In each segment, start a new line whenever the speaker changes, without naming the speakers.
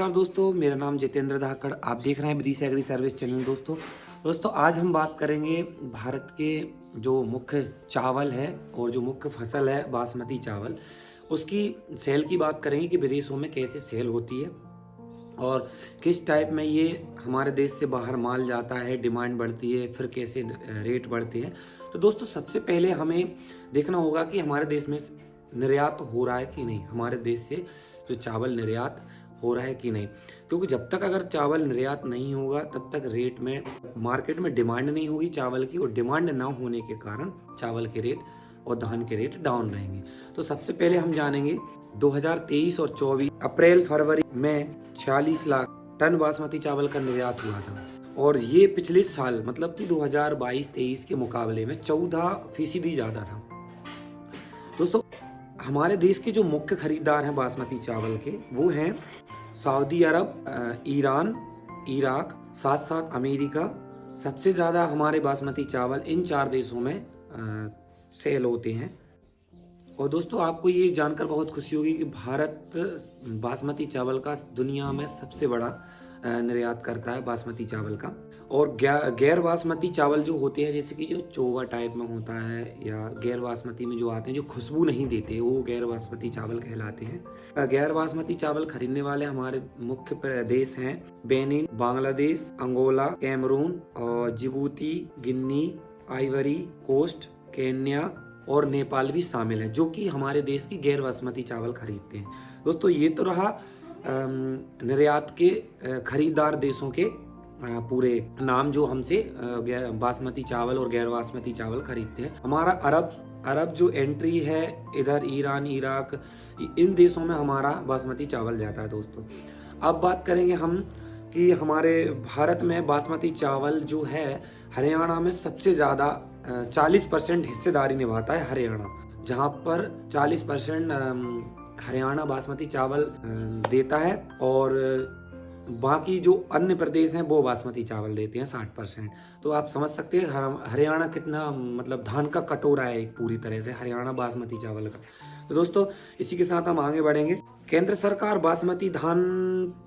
नमस्कार दोस्तों, मेरा नाम जितेंद्र धाकड़। आप देख रहे हैं विदिशा एग्री सर्विस चैनल। दोस्तों आज हम बात करेंगे भारत के जो मुख्य चावल है और जो मुख्य फसल है बासमती चावल, उसकी सेल की बात करेंगे कि विदेशों में कैसे सेल होती है और किस टाइप में ये हमारे देश से बाहर माल जाता है, डिमांड बढ़ती है, फिर कैसे रेट बढ़ते हैं। तो दोस्तों सबसे पहले हमें देखना होगा कि हमारे देश में निर्यात हो रहा है कि नहीं, हमारे देश से जो चावल निर्यात हो रहा है कि नहीं। क्योंकि जब तक अगर चावल निर्यात नहीं होगा तब तक रेट में मार्केट में डिमांड नहीं होगी चावल की, और डिमांड ना होने के कारण चावल के रेट और धान के रेट डाउन रहेंगे। तो सबसे पहले हम जानेंगे 2023 और 24 अप्रैल फरवरी में 46 लाख टन बासमती चावल का निर्यात हुआ था, और ये पिछले साल मतलब कि 2022-23 के मुकाबले में 14% ज़्यादा था। दोस्तों हमारे देश के जो मुख्य खरीदार हैं बासमती चावल के, वो हैं सऊदी अरब, ईरान, इराक, साथ साथ अमेरिका। सबसे ज़्यादा हमारे बासमती चावल इन 4 देशों में सेल होते हैं। और दोस्तों आपको ये जानकर बहुत खुशी होगी कि भारत बासमती चावल का दुनिया में सबसे बड़ा निर्यात करता है बासमती चावल का। और गैर बासमती चावल जो होते हैं, जैसे कि जो चोवा टाइप में होता है या गैर बासमती में जो आते हैं जो खुशबू नहीं देते, वो गैर बासमती चावल कहलाते हैं। गैर बासमती चावल खरीदने वाले हमारे मुख्य प्रदेश हैं बेनिन, बांग्लादेश, अंगोला, कैमरून और जिबूती, गिनी, आइवरी कोस्ट, केन्या और नेपाल भी शामिल है, जो कि हमारे देश की गैर बासमती चावल खरीदते हैं। दोस्तों ये तो रहा निर्यात के खरीदार देशों के पूरे नाम जो हमसे बासमती चावल और गैर बासमती चावल खरीदते हैं। हमारा अरब जो एंट्री है इधर ईरान, इराक, इन देशों में हमारा बासमती चावल जाता है। दोस्तों अब बात करेंगे हम कि हमारे भारत में बासमती चावल जो है हरियाणा में सबसे ज़्यादा 40% हिस्सेदारी निभाता है हरियाणा, जहाँ पर 40% हरियाणा बासमती चावल देता है, और बाकी जो अन्य प्रदेश हैं वो बासमती चावल देते हैं 60%। तो आप समझ सकते हैं हरियाणा कितना मतलब धान का कटोरा है एक पूरी तरह से हरियाणा बासमती चावल का। तो दोस्तों इसी के साथ हम आगे बढ़ेंगे। केंद्र सरकार बासमती धान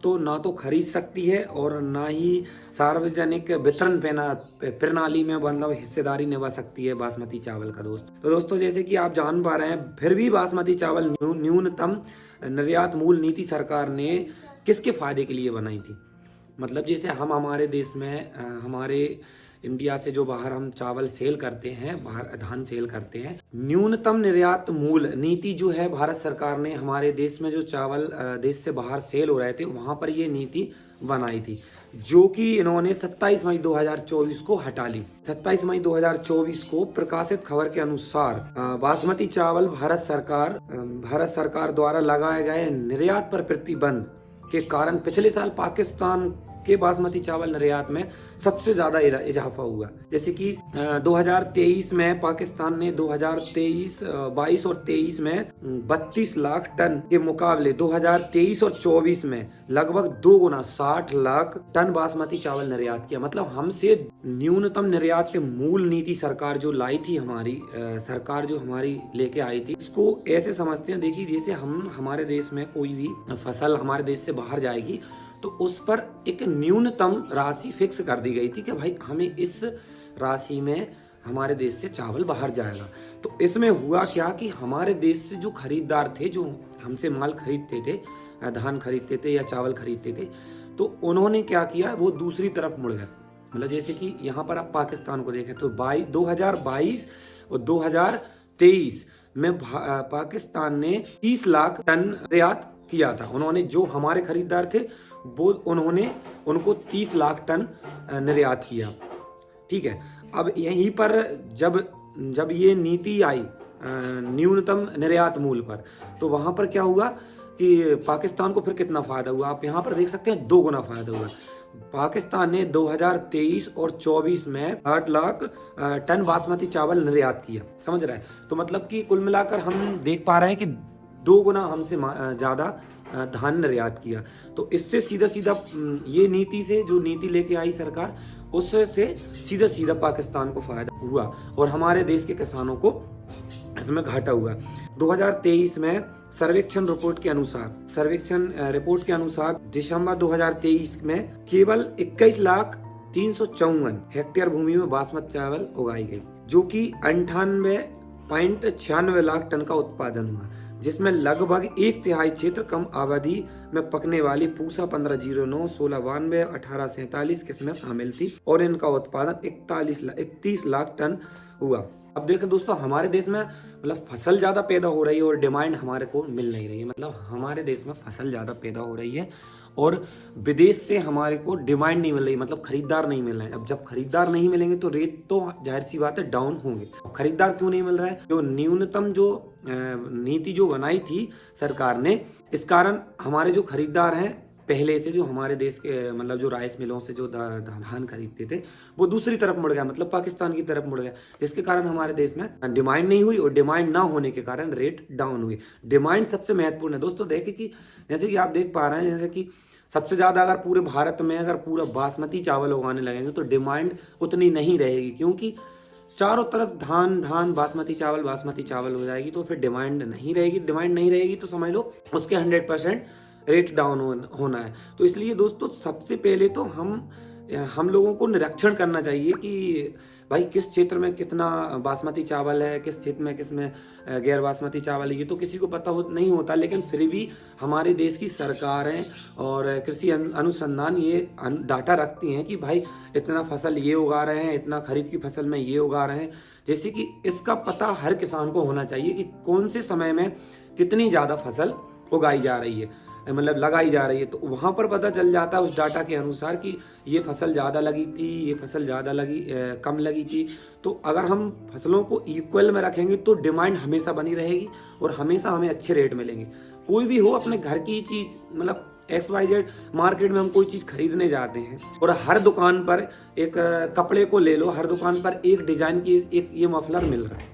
तो ना तो खरीद सकती है और ना ही सार्वजनिक वितरण प्रणाली में मतलब हिस्सेदारी निभा सकती है बासमती चावल का। दोस्तों जैसे कि आप जान पा रहे हैं, फिर भी बासमती चावल न्यूनतम निर्यात मूल नीति सरकार ने किसके फायदे के लिए बनाई थी। मतलब जैसे हम हमारे देश में हमारे इंडिया से जो बाहर हम चावल सेल करते हैं, बाहर धान सेल करते हैं, न्यूनतम निर्यात मूल नीति जो है भारत सरकार ने हमारे देश में जो चावल देश से बाहर सेल हो रहे थे वहां पर ये नीति बनाई थी, जो कि इन्होंने 27 मई 2024 को हटा ली। 27 मई 2024 को प्रकाशित खबर के अनुसार बासमती चावल भारत सरकार द्वारा लगाए गए निर्यात पर प्रतिबंध के कारण पिछले साल पाकिस्तान के बासमती चावल निर्यात में सबसे ज्यादा इजाफा हुआ। जैसे कि 2023 में पाकिस्तान ने 2023, 22 और 23 में 32 लाख टन के मुकाबले 2023 और 24 में लगभग 2 गुना 60 लाख टन बासमती चावल निर्यात किया। मतलब हमसे न्यूनतम निर्यात के मूल नीति सरकार जो लाई थी, हमारी सरकार जो हमारी लेके आई थी, इसको ऐसे समझते हैं। देखिए जैसे हमारे देश में कोई भी फसल हमारे देश से बाहर जाएगी तो उस पर एक न्यूनतम राशि फिक्स कर दी गई थी कि भाई हमें इस राशि में हमारे देश से चावल बाहर जाएगा। तो इसमें हुआ क्या कि हमारे देश से जो खरीदार थे, जो हमसे माल खरीदते थे, धान खरीदते थे या चावल खरीदते थे, तो उन्होंने क्या किया, वो दूसरी तरफ मुड़ गए। मतलब जैसे कि यहाँ पर आप पाकिस्तान को देखें तो 2022 और 2023 में पाकिस्तान ने 30 लाख टन निर्यात किया था। उन्होंने जो हमारे खरीदार थे वो उनको 30 लाख टन निर्यात किया। ठीक है, अब यहीं पर जब ये नीति आई न्यूनतम निर्यात मूल्य पर, तो वहां पर क्या हुआ कि पाकिस्तान को फिर कितना फायदा हुआ, आप यहाँ पर देख सकते हैं 2 गुना फायदा हुआ। पाकिस्तान ने 2023 और 24 में 8 लाख टन बासमती चावल निर्यात किया। समझ रहे हैं? तो मतलब कि कुल मिलाकर हम देख पा रहे हैं कि 2 गुना हमसे ज़्यादा धान निर्यात किया। तो इससे सीधा ये नीति से जो नीति लेके आई सरकार, उससे सीधा पाकिस्तान को फायदा हुआ और हमारे देश के किसानों को इसमें घाटा हुआ। 2023 में सर्वेक्षण रिपोर्ट के अनुसार दिसंबर 2023 में केवल 21,354 हेक्टेयर भूमि में बासमती चावल उगाई गई, जो कि 98.96 लाख टन का उत्पादन हुआ, जिसमें लगभग एक तिहाई क्षेत्र कम अवधि में पकने वाली पूसा 1509, 1692, 1847 किस्में शामिल थी और इनका उत्पादन 31 लाख टन हुआ। अब देखें दोस्तों, हमारे देश में मतलब फसल ज़्यादा पैदा हो रही है और डिमांड हमारे को मिल नहीं रही है। मतलब हमारे देश में फसल ज़्यादा पैदा हो रही है और विदेश से हमारे को डिमांड नहीं मिल रही, मतलब खरीदार नहीं मिल रहे हैं। अब जब खरीदार नहीं मिलेंगे तो रेट तो जाहिर सी बात है डाउन होंगे। खरीदार क्यों नहीं मिल रहा है? जो न्यूनतम जो नीति जो बनाई थी सरकार ने, इस कारण हमारे जो खरीदार हैं पहले से, जो हमारे देश के मतलब जो राइस मिलों से जो धान खरीदते थे, वो दूसरी तरफ मुड़ गया, मतलब पाकिस्तान की तरफ मुड़ गया, जिसके कारण हमारे देश में डिमांड नहीं हुई और डिमांड ना होने के कारण रेट डाउन हुई। डिमांड सबसे महत्वपूर्ण है दोस्तों। देखें कि जैसे कि आप देख पा रहे हैं, जैसे कि सबसे ज़्यादा अगर पूरे भारत में अगर पूरा बासमती चावल उगाने लगेंगे तो डिमांड उतनी नहीं रहेगी, क्योंकि चारों तरफ धान बासमती चावल हो जाएगी, तो फिर डिमांड नहीं रहेगी। डिमांड नहीं रहेगी तो समझ लो उसके 100% रेट डाउन होना है। तो इसलिए दोस्तों सबसे पहले तो हम लोगों को निरीक्षण करना चाहिए कि भाई किस क्षेत्र में कितना बासमती चावल है, किस क्षेत्र में किसमें गैर बासमती चावल है, ये तो किसी को पता नहीं होता। लेकिन फिर भी हमारे देश की सरकारें और कृषि अनुसंधान ये डाटा रखती हैं कि भाई इतना फसल ये उगा रहे हैं, इतना खरीफ की फसल में ये उगा रहे हैं। जैसे कि इसका पता हर किसान को होना चाहिए कि कौन से समय में कितनी ज़्यादा फसल उगाई जा रही है, मतलब लगाई जा रही है। तो वहाँ पर पता चल जाता है उस डाटा के अनुसार कि ये फसल ज़्यादा लगी थी, ये फसल कम लगी थी। तो अगर हम फसलों को इक्वल में रखेंगे तो डिमांड हमेशा बनी रहेगी और हमेशा हमें अच्छे रेट मिलेंगे। कोई भी हो, अपने घर की चीज़, मतलब XYZ मार्केट में हम कोई चीज़ खरीदने जाते हैं और हर दुकान पर एक कपड़े को ले लो, हर दुकान पर एक डिज़ाइन की एक ये मफलर मिल रहा है,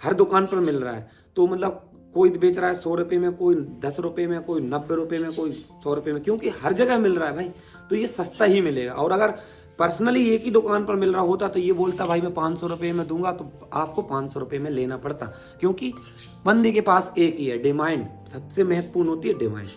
हर दुकान पर मिल रहा है। तो मतलब कोई बेच रहा है 100 रुपये में, कोई 10 रुपये में, कोई 90 रुपये में, कोई 100 रुपये में, क्योंकि हर जगह मिल रहा है भाई, तो ये सस्ता ही मिलेगा। और अगर पर्सनली एक ही दुकान पर मिल रहा होता तो ये बोलता भाई मैं 500 रुपये में दूंगा, तो आपको 500 रुपये में लेना पड़ता, क्योंकि बंदे के पास एक ही है। डिमांड सबसे महत्वपूर्ण होती है, डिमांड।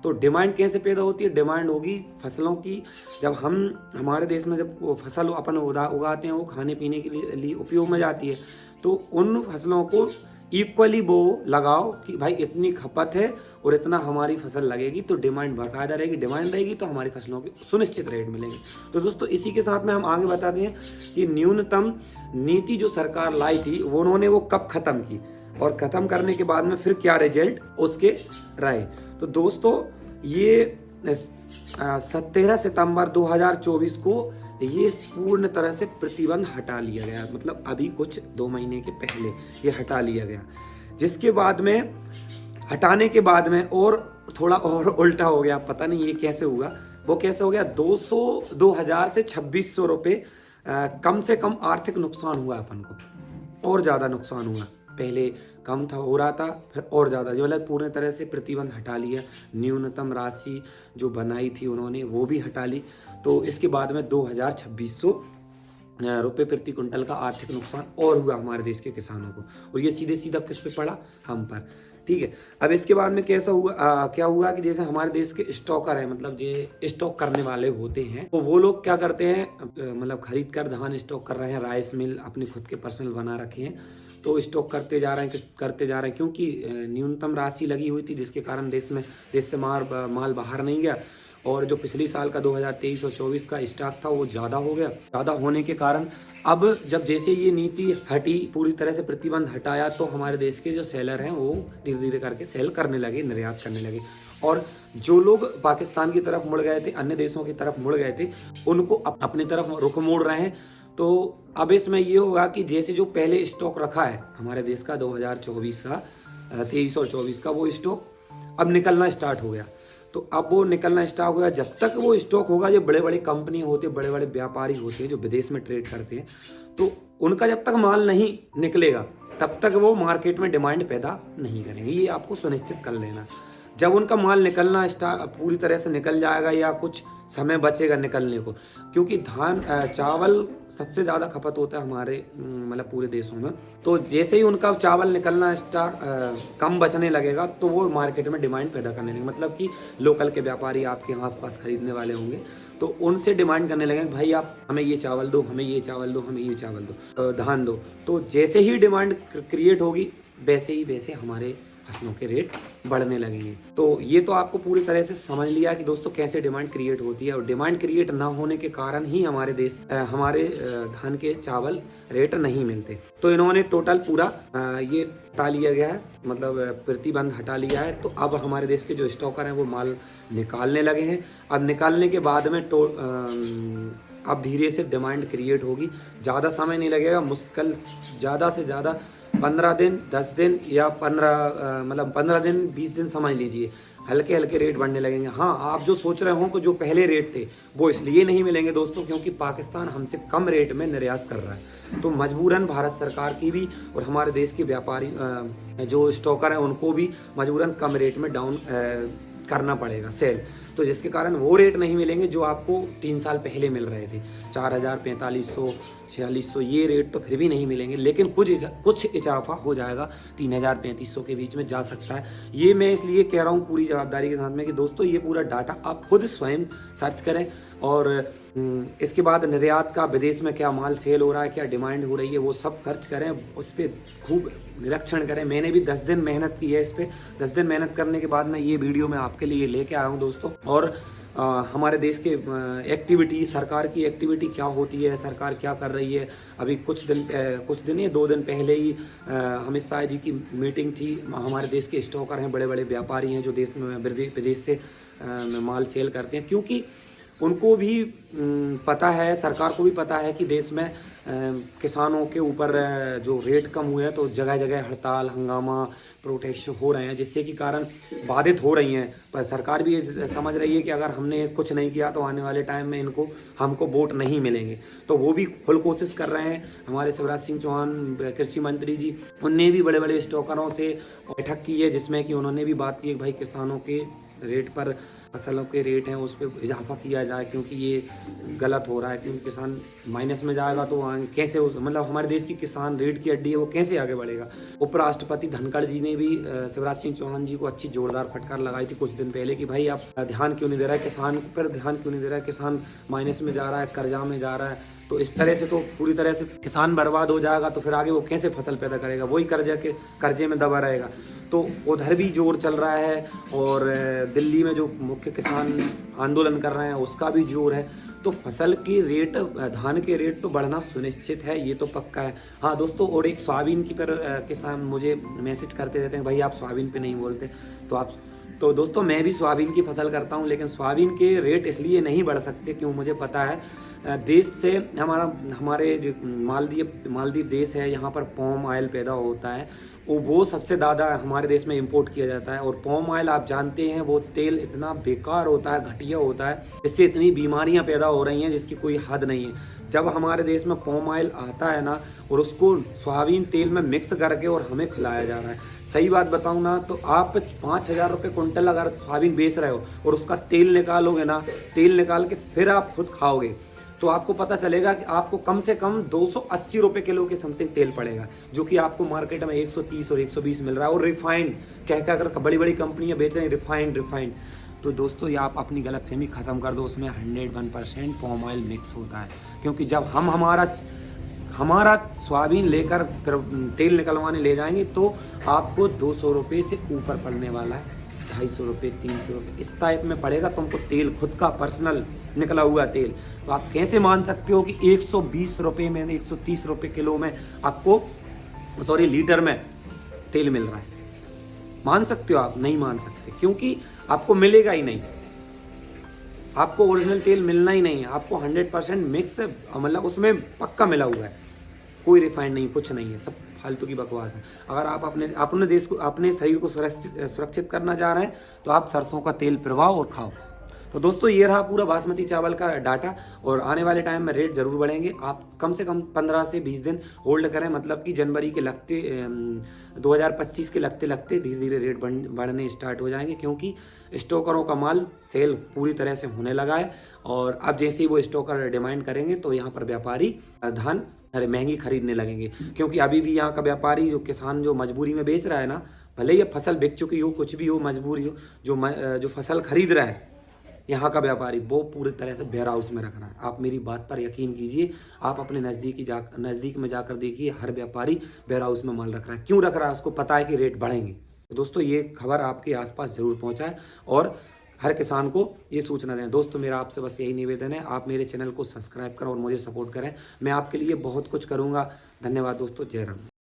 तो डिमांड कैसे पैदा होती है? डिमांड होगी फसलों की। जब हमारे देश में जब वो फसल अपन उगाते हैं, वो खाने पीने के लिए उपयोग में जाती है, तो उन फसलों को इक्वली वो लगाओ कि भाई इतनी खपत है और इतना हमारी फसल लगेगी, तो डिमांड बरकरार रहेगी। डिमांड रहेगी तो हमारी फसलों के सुनिश्चित रेट मिलेंगे। तो दोस्तों इसी के साथ में हम आगे बताते हैं कि न्यूनतम नीति जो सरकार लाई थी वो उन्होंने वो कब खत्म की और खत्म करने के बाद में फिर क्या रिजल्ट उसके रहे। तो दोस्तों ये 17 सितंबर 2024 को ये पूर्ण तरह से प्रतिबंध हटा लिया गया, मतलब अभी कुछ 2 महीने के पहले ये हटा लिया गया। जिसके बाद में हटाने के बाद में और थोड़ा और उल्टा हो गया, पता नहीं ये कैसे हुआ। वो कैसे हो गया? 2000 से 2600 रुपये कम से कम आर्थिक नुकसान हुआ अपन को, और ज़्यादा नुकसान हुआ। पहले कम था, हो रहा था, फिर और ज़्यादा, जो मतलब पूर्ण तरह से प्रतिबंध हटा लिया। न्यूनतम राशि जो बनाई थी उन्होंने वो भी हटा ली। तो इसके बाद में 2600 रुपये प्रति कुंटल का आर्थिक नुकसान और हुआ हमारे देश के किसानों को, और ये सीधे सीधा किस पे पड़ा? हम पर। ठीक है, अब इसके बाद में कैसा हुआ क्या हुआ कि जैसे हमारे देश के स्टॉकर हैं, मतलब जो स्टॉक करने वाले होते हैं, तो वो लोग क्या करते हैं, मतलब खरीद कर धान स्टॉक कर रहे हैं, राइस मिल अपने खुद के पर्सनल बना रखे हैं, तो स्टॉक करते जा रहे हैं, क्योंकि न्यूनतम राशि लगी हुई थी, जिसके कारण देश से माल बाहर नहीं गया। और जो पिछले साल का 2023 और 24 का स्टॉक था वो ज़्यादा हो गया। ज़्यादा होने के कारण अब जब जैसे ये नीति हटी, पूरी तरह से प्रतिबंध हटाया, तो हमारे देश के जो सेलर हैं वो धीरे धीरे करके सेल करने लगे, निर्यात करने लगे। और जो लोग पाकिस्तान की तरफ मुड़ गए थे, अन्य देशों की तरफ मुड़ गए थे, उनको अपनी तरफ रुख मोड़ रहे हैं। तो अब इसमें ये होगा कि जैसे जो पहले स्टॉक रखा है हमारे देश का 2024 का 23 और 24 का, वो स्टॉक अब निकलना स्टार्ट हो गया। तो अब वो निकलना स्टार्ट हुआ। जब तक वो स्टॉक होगा, जो बड़े बड़े कंपनी होते हैं, बड़े बड़े व्यापारी होते हैं जो विदेश में ट्रेड करते हैं, तो उनका जब तक माल नहीं निकलेगा तब तक वो मार्केट में डिमांड पैदा नहीं करेंगे। ये आपको सुनिश्चित कर लेना। जब उनका माल निकलना पूरी तरह से निकल जाएगा या कुछ समय बचेगा निकलने को, क्योंकि चावल सबसे ज़्यादा खपत होता है हमारे मतलब पूरे देशों में। तो जैसे ही उनका चावल निकलना कम बचने लगेगा तो वो मार्केट में डिमांड पैदा करने लगेंगे। मतलब कि लोकल के व्यापारी आपके आसपास खरीदने वाले होंगे तो उनसे डिमांड करने लगेंगे, भाई आप हमें ये चावल दो, हमें ये चावल दो, हमें ये चावल दो, धान दो। तो जैसे ही डिमांड क्रिएट होगी वैसे हमारे फसलों के रेट बढ़ने लगेंगे। तो ये तो आपको पूरी तरह से समझ लिया कि दोस्तों कैसे डिमांड क्रिएट होती है, और डिमांड क्रिएट ना होने के कारण ही हमारे धान के चावल रेट नहीं मिलते। तो इन्होंने टोटल पूरा ये हटा लिया गया है, मतलब प्रतिबंध हटा लिया है। तो अब हमारे देश के जो स्टॉकर हैं वो माल निकालने लगे हैं। अब निकालने के बाद में अब धीरे से डिमांड क्रिएट होगी, ज़्यादा समय नहीं लगेगा, मुश्किल ज़्यादा से ज़्यादा 15 दिन 10 दिन या 15 दिन 20 दिन समझ लीजिए, हल्के हल्के रेट बढ़ने लगेंगे। हाँ, आप जो सोच रहे हो कि जो पहले रेट थे वो इसलिए नहीं मिलेंगे दोस्तों क्योंकि पाकिस्तान हमसे कम रेट में निर्यात कर रहा है। तो मजबूरन भारत सरकार की भी और हमारे देश के व्यापारी जो स्टॉकर हैं उनको भी मजबूरन कम रेट में डाउन करना पड़ेगा सेल। तो जिसके कारण वो रेट नहीं मिलेंगे जो आपको 3 साल पहले मिल रहे थे, 4000, 4500, 4600, ये रेट तो फिर भी नहीं मिलेंगे, लेकिन कुछ इजाफा हो जाएगा, 3000, 3500 के बीच में जा सकता है। ये मैं इसलिए कह रहा हूँ पूरी जवाबदारी के साथ में कि दोस्तों ये पूरा डाटा आप खुद स्वयं सर्च करें और इसके बाद निर्यात का विदेश में क्या माल सेल हो रहा है, क्या डिमांड हो रही है, वो सब सर्च करें, उस पर खूब निरीक्षण करें। मैंने भी 10 दिन मेहनत की है इस पर। 10 दिन मेहनत करने के बाद मैं ये वीडियो में आपके लिए लेके आया हूँ दोस्तों। और हमारे देश के एक्टिविटी, सरकार की एक्टिविटी क्या होती है, सरकार क्या कर रही है। अभी कुछ दिन या 2 दिन पहले ही अमित शाह जी की मीटिंग थी। हमारे देश के स्टॉकर हैं, बड़े बड़े व्यापारी हैं जो देश में विदेश से माल सेल करते हैं, क्योंकि उनको भी पता है, सरकार को भी पता है कि देश में किसानों के ऊपर जो रेट कम हुए हैं तो जगह जगह हड़ताल, हंगामा, प्रोटेस्ट हो रहे हैं, जिससे कि कारण बाधित हो रही हैं। पर सरकार भी ये समझ रही है कि अगर हमने कुछ नहीं किया तो आने वाले टाइम में हमको वोट नहीं मिलेंगे। तो वो भी फुल कोशिश कर रहे हैं। हमारे शिवराज सिंह चौहान कृषि मंत्री जी, उनने भी बड़े बड़े स्टॉकरों से बैठक की है जिसमें कि उन्होंने भी बात की है भाई किसानों के रेट पर, फसलों के रेट हैं उस पर इजाफा किया जाए, क्योंकि ये गलत हो रहा है। क्योंकि किसान माइनस में जाएगा तो कैसे मतलब हमारे देश की किसान रेट की हड्डी है, वो कैसे आगे बढ़ेगा। उपराष्ट्रपति धनखड़ जी ने भी शिवराज सिंह चौहान जी को अच्छी जोरदार फटकार लगाई थी कुछ दिन पहले कि भाई आप ध्यान क्यों नहीं दे रहा है, किसान पर ध्यान क्यों नहीं दे रहा है, किसान माइनस में जा रहा है, कर्जा में जा रहा है। तो इस तरह से तो पूरी तरह से किसान बर्बाद हो जाएगा, तो फिर आगे वो कैसे फसल पैदा करेगा, वही कर्जे में दबा रहेगा। तो उधर भी जोर चल रहा है और दिल्ली में जो मुख्य किसान आंदोलन कर रहे हैं उसका भी जोर है। तो फसल के रेट, धान के रेट तो बढ़ना सुनिश्चित है, ये तो पक्का है। हाँ दोस्तों, और एक सोयाबीन की पर किसान मुझे मैसेज करते रहते हैं भाई आप सोयाबीन पे नहीं बोलते। तो दोस्तों मैं भी सोयाबीन की फसल करता हूँ, लेकिन सोयाबीन के रेट इसलिए नहीं बढ़ सकते क्यों, मुझे पता है देश से हमारे जो मालदीव देश है, यहाँ पर पॉम ऑयल पैदा होता है, वो सबसे ज़्यादा हमारे देश में इंपोर्ट किया जाता है। और पॉम ऑयल आप जानते हैं वो तेल इतना बेकार होता है, घटिया होता है, इससे इतनी बीमारियां पैदा हो रही हैं जिसकी कोई हद नहीं है। जब हमारे देश में पॉम ऑयल आता है ना और उसको सोयाबीन तेल में मिक्स करके और हमें खिलाया जा रहा है, सही बात बताऊं ना तो आप 5000 रुपये कुंटल अगर सोयाबीन बेच रहे हो और उसका तेल निकालोगे ना, तेल निकाल के फिर आप खुद खाओगे तो आपको पता चलेगा कि आपको कम से कम 280 रुपये किलो के समथिंग तेल पड़ेगा, जो कि आपको मार्केट में 130 और 120 मिल रहा है। और रिफाइंड कह अगर बड़ी बड़ी कंपनियां बेच रही हैं रिफाइंड। तो दोस्तों ये आप अपनी गलतफहमी ख़त्म कर दो, उसमें 101% पॉम ऑयल मिक्स होता है। क्योंकि जब हम हमारा सोयाबीन लेकर फिर तेल निकलवाने ले जाएंगे तो आपको 200 रुपये से ऊपर पड़ने वाला है, 250 रुपये, 300 रुपये इस टाइप में पड़ेगा तुमको तेल, खुद का पर्सनल निकला हुआ तेल। तो आप कैसे मान सकते हो कि 120 रुपये में, 130 रुपये किलो में आपको लीटर में तेल मिल रहा है? मान सकते हो आप? नहीं मान सकते, क्योंकि आपको मिलेगा ही नहीं, आपको ओरिजिनल तेल मिलना ही नहीं है। आपको 100% मिक्स मतलब उसमें पक्का मिला हुआ है, कोई रिफाइंड नहीं, कुछ नहीं है, सब फालतू की बकवास है। अगर आप अपने देश को, अपने शरीर को सुरक्षित करना चाह रहे हैं तो आप सरसों का तेल पिलवाओ और खाओ। तो दोस्तों ये रहा पूरा बासमती चावल का डाटा। और आने वाले टाइम में रेट ज़रूर बढ़ेंगे। आप कम से कम 15 से 20 दिन होल्ड करें, मतलब कि जनवरी के लगते 2025 के लगते लगते धीरे धीरे रेट बढ़ने स्टार्ट हो जाएंगे, क्योंकि स्टॉकरों का माल सेल पूरी तरह से होने लगा है। और अब जैसे ही वो स्टॉकर डिमांड करेंगे तो यहाँ पर व्यापारी धान महंगी खरीदने लगेंगे, क्योंकि अभी भी यहाँ का व्यापारी जो किसान जो मजबूरी में बेच रहा है ना, भले ही फसल बिक चुकी हो, कुछ भी हो, मजबूरी हो, जो फसल खरीद रहा है यहाँ का व्यापारी, वो पूरी तरह से वेयर हाउस में रख रहा है। आप मेरी बात पर यकीन कीजिए, आप अपने नज़दीक में जाकर देखिए, हर व्यापारी वेयर हाउस में माल रख रहा है। क्यों रख रहा है? उसको पता है कि रेट बढ़ेंगे। तो दोस्तों ये खबर आपके आसपास ज़रूर पहुँचाएं और हर किसान को ये सूचना दें। दोस्तों मेरा आपसे बस यही निवेदन है, आप मेरे चैनल को सब्सक्राइब करें और मुझे सपोर्ट करें। मैं आपके लिए बहुत कुछ करूँगा। धन्यवाद दोस्तों, जय राम।